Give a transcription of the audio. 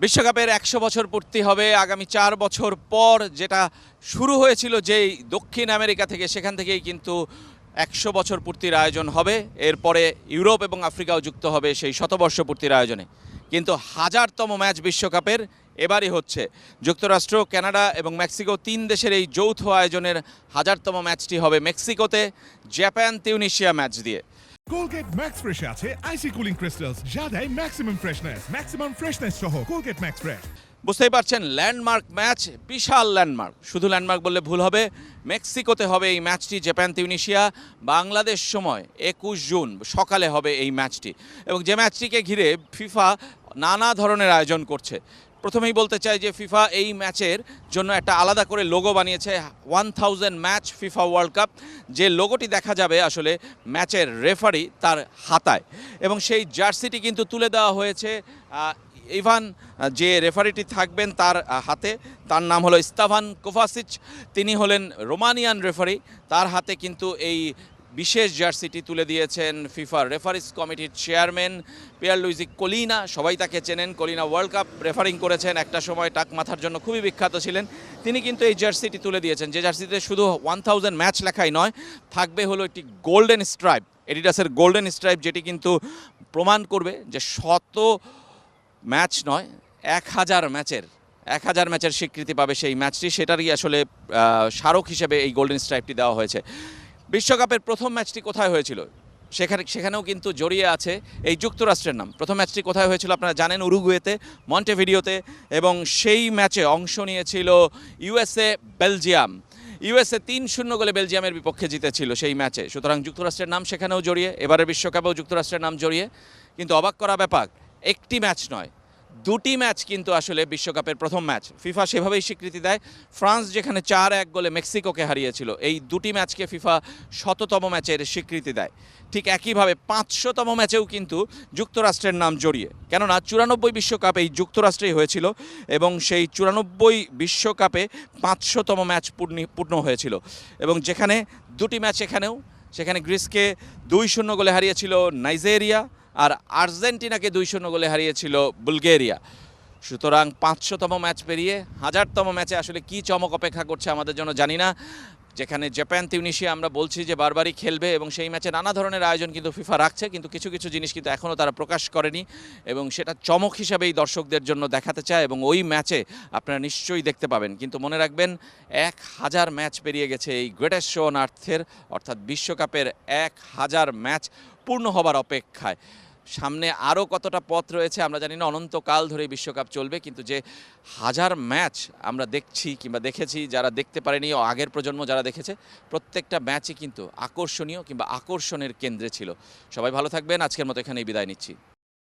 বিশ্বকাপের ১০০ বছর পূর্তি হবে আগামী ৪ বছর পর। যেটা শুরু হয়েছিল যেই দক্ষিণ আমেরিকা থেকে, সেখান থেকেই কিন্তু ১০০ বছর পূর্তির আয়োজন হবে। এরপরে ইউরোপ এবং আফ্রিকাও যুক্ত হবে সেই শতবর্ষ পূর্তির আয়োজনে। কিন্তু হাজারতম ম্যাচ বিশ্বকাপের এবারই হচ্ছে। যুক্তরাষ্ট্র, কানাডা এবং মেক্সিকো ৩ দেশের এই যৌথ আয়োজনের হাজারতম ম্যাচটি হবে মেক্সিকোতে জাপান তিউনিশিয়া ম্যাচ দিয়ে। Colgate Max Fresh আছে আইসি কুলিং ক্রিস্টালস যা দেয় ম্যাক্সিমাম ফ্রেশনেস সহ Colgate Max Fresh। বুঝতেই পারছেন, ল্যান্ডমার্ক ম্যাচ, বিশাল ল্যান্ডমার্ক। শুধু ল্যান্ডমার্ক বললে ভুল হবে। মেক্সিকোতে হবে এই ম্যাচটি, জাপান তিউনিশিয়া। বাংলাদেশ সময় ২১ জুন সকালে হবে এই ম্যাচটি, এবং যে ম্যাচটিকে ঘিরে ফিফা নানা ধরনের আয়োজন করছে। প্রথমেই বলতে চাই যে ফিফা এই ম্যাচের জন্য একটা আলাদা করে লোগো বানিয়েছে, 1000 ম্যাচ ফিফা ওয়ার্ল্ড কাপ। যে লোগোটি দেখা যাবে আসলে ম্যাচের রেফারি তার হাতায়, এবং সেই জার্সিটি কিন্তু তুলে দেওয়া হয়েছে ইভান, যে রেফারিটি থাকবেন তার হাতে। তার নাম হলো স্তাভান কোভাসিচ, তিনি হলেন রোমানিয়ান রেফারি। তার হাতে কিন্তু এই বিশেষ জার্সিটি তুলে দিয়েছেন ফিফার রেফারিস কমিটির চেয়ারম্যান পিয়ারলুইজি কোলিনা। সবাই তাকে চেনেন, কোলিনা ওয়ার্ল্ড কাপ রেফারিং করেছেন, একটা সময় টাক মাথার জন্য খুবই বিখ্যাত ছিলেন। তিনি কিন্তু এই জার্সিটি তুলে দিয়েছেন, যে জার্সিতে শুধু 1000 ম্যাচ লেখাই নয়, থাকবে হলো একটি গোল্ডেন স্ট্রাইপ, এডিডাসের গোল্ডেন স্ট্রাইপ, যেটি কিন্তু প্রমাণ করবে যে শত ম্যাচ নয়, 1000 ম্যাচের স্বীকৃতি পাবে সেই ম্যাচটি। সেটারই আসলে স্মারক হিসেবে এই গোল্ডেন স্ট্রাইপটি দেওয়া হয়েছে। বিশ্বকাপের প্রথম ম্যাচটি কোথায় হয়েছিল সেখানেও কিন্তু জড়িয়ে আছে এই যুক্তরাষ্ট্রের নাম। প্রথম ম্যাচটি কোথায় হয়েছিল আপনারা জানেন, উরুগুয়েতে, মন্টেভিডিওতে, এবং সেই ম্যাচে অংশ নিয়েছিল ইউএসএ বেলজিয়াম। ইউএসএ ৩-০ গোলে বেলজিয়ামের বিপক্ষে জিতেছিল সেই ম্যাচে। সুতরাং যুক্তরাষ্ট্রের নাম সেখানেও জড়িয়ে, এবারের বিশ্বকাপেও যুক্তরাষ্ট্রের নাম জড়িয়ে। কিন্তু অবাক করা ব্যাপার, একটি ম্যাচ নয়, দুটি ম্যাচ কিন্তু আসলে বিশ্বকাপের প্রথম ম্যাচ। ফিফা সেভাবেই স্বীকৃতি দেয়। ফ্রান্স যেখানে ৪-১ গোলে মেক্সিকোকে হারিয়েছিল, এই দুটি ম্যাচকে ফিফা ১০০তম ম্যাচের স্বীকৃতি দেয়। ঠিক একইভাবে ৫০০তম ম্যাচেও কিন্তু যুক্তরাষ্ট্রের নাম জড়িয়ে, কেননা ৯৪ বিশ্বকাপ এই যুক্তরাষ্ট্রেই হয়েছিল, এবং সেই ৯৪ বিশ্বকাপে ৫০০তম ম্যাচ পূর্ণ হয়েছিল। এবং যেখানে দুটি ম্যাচ সেখানে গ্রিসকে ২-০ গোলে হারিয়েছিল নাইজেরিয়া, আর আর্জেন্টিনাকে ২-০ গোলে হারিয়েছিল বুলগেরিয়া। সুতরাং ৫০০তম ম্যাচ পেরিয়ে ১০০০তম ম্যাচে আসলে কী চমক অপেক্ষা করছে আমাদের জন্য জানি না। যেখানে জাপান তিউনিশিয়া আমরা বলছি যে বারবারই খেলবে, এবং সেই ম্যাচে নানা ধরনের আয়োজন কিন্তু ফিফা রাখছে, কিন্তু কিছু কিছু জিনিস কিন্তু এখনও তারা প্রকাশ করেনি, এবং সেটা চমক হিসাবেই দর্শকদের জন্য দেখাতে চায়, এবং ওই ম্যাচে আপনারা নিশ্চয়ই দেখতে পাবেন। কিন্তু মনে রাখবেন, ১০০০ ম্যাচ পেরিয়ে গেছে এই গ্রেটেস্ট শো অন আর্থের, অর্থাৎ বিশ্বকাপের ১০০০ ম্যাচ পূর্ণ হবার অপেক্ষায়। সামনে আরও কতটা পথ রয়েছে আমরা জানি না, অনন্তকাল ধরে বিশ্বকাপ চলবে, কিন্তু যে ১০০০ ম্যাচ আমরা দেখছি কিংবা দেখেছি, যারা দেখতে পারেনি আগের প্রজন্ম যারা দেখেছে, প্রত্যেকটা ম্যাচই কিন্তু আকর্ষণীয় কিংবা আকর্ষণের কেন্দ্রে ছিল। সবাই ভালো থাকবেন, আজকের মতো এখানেই বিদায় নিচ্ছি।